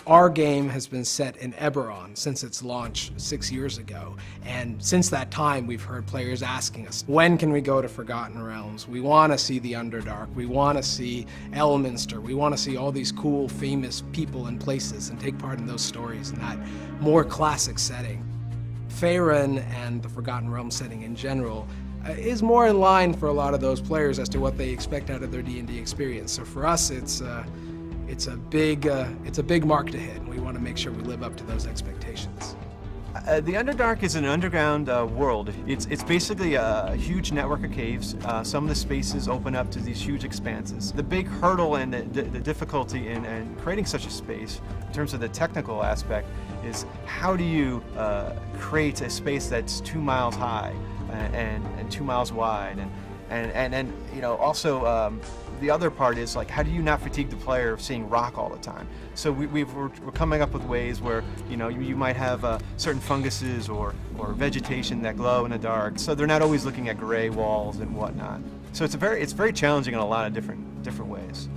Our game has been set in Eberron since its launch 6 years ago, and since that time we've heard players asking us, when can we go to Forgotten Realms? We want to see the Underdark, we want to see Elminster, we want to see all these cool, famous people and places and take part in those stories in that more classic setting. Faerun and the Forgotten Realms setting in general is more in line for a lot of those players as to what they expect out of their D&D experience. So for us, it's a big mark to hit, and we want to make sure we live up to those expectations. The Underdark is an underground world. It's basically a huge network of caves. Some of the spaces open up to these huge expanses. The big hurdle and the difficulty in creating such a space, in terms of the technical aspect, is how do you create a space that's 2 miles high and 2 miles wide, and you know, also the other part is, like, how do you not fatigue the player of seeing rock all the time? So we're coming up with ways where, you know, you might have certain funguses or vegetation that glow in the dark, so they're not always looking at gray walls and whatnot. So it's very challenging in a lot of different ways.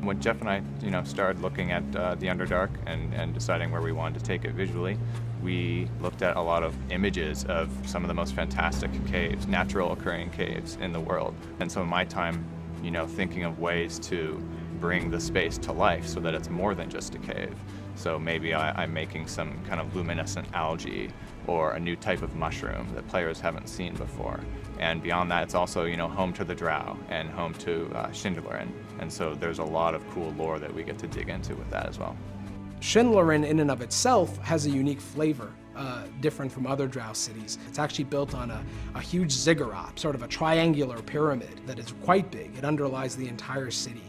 When Jeff and I, you know, started looking at the Underdark and deciding where we wanted to take it visually, we looked at a lot of images of some of the most fantastic caves, natural occurring caves in the world. And so in my time, you know, thinking of ways to bring the space to life so that it's more than just a cave. So maybe I'm making some kind of luminescent algae or a new type of mushroom that players haven't seen before. And beyond that, it's also, you know, home to the Drow and home to Shin'Dalaran. And so there's a lot of cool lore that we get to dig into with that as well. Shin'Dalaran in and of itself has a unique flavor, different from other Drow cities. It's actually built on a huge ziggurat, sort of a triangular pyramid that is quite big. It underlies the entire city.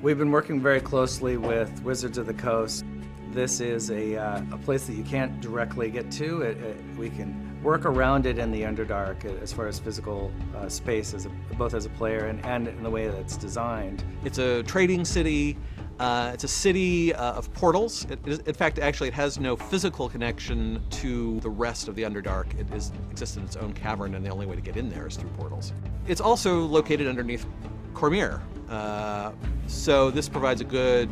We've been working very closely with Wizards of the Coast. This is a place that you can't directly get to. We can work around it in the Underdark as far as physical space, both as a player and in the way that it's designed. It's a trading city. It's a city of portals. In fact, actually, it has no physical connection to the rest of the Underdark. It exists in its own cavern, and the only way to get in there is through portals. It's also located underneath Cormyr, so this provides a good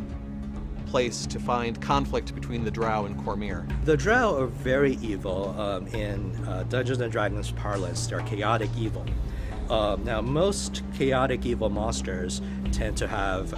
place to find conflict between the Drow and Cormyr. The Drow are very evil. In Dungeons & Dragons parlance, they're chaotic evil. Now, most chaotic evil monsters tend to have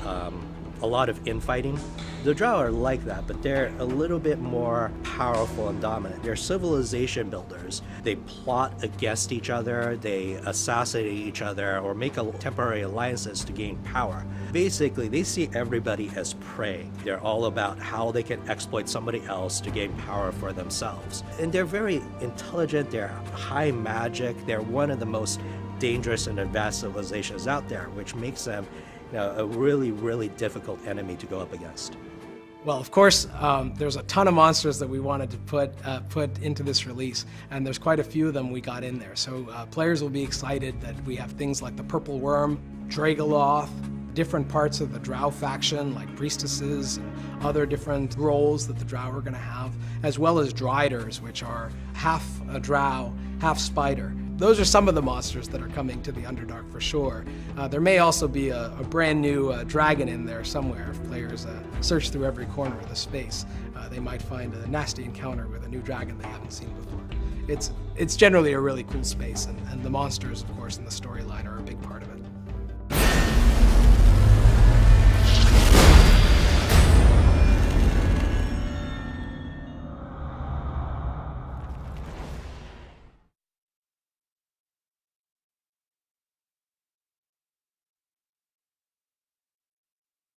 a lot of infighting. The Drow are like that, but they're a little bit more powerful and dominant. They're civilization builders. They plot against each other, they assassinate each other, or make temporary alliances to gain power. Basically, they see everybody as prey. They're all about how they can exploit somebody else to gain power for themselves. And they're very intelligent, they're high magic, they're one of the most dangerous and advanced civilizations out there, which makes them a really, really difficult enemy to go up against. Well, of course, there's a ton of monsters that we wanted to put into this release, and there's quite a few of them we got in there. So players will be excited that we have things like the Purple Worm, Dragoloth, different parts of the Drow faction, like priestesses and other different roles that the Drow are going to have, as well as Driders, which are half a Drow, half spider. Those are some of the monsters that are coming to the Underdark for sure. There may also be a brand new dragon in there somewhere. If players search through every corner of the space, they might find a nasty encounter with a new dragon they haven't seen before. It's generally a really cool space, and the monsters, of course, in the storyline are a big part of it.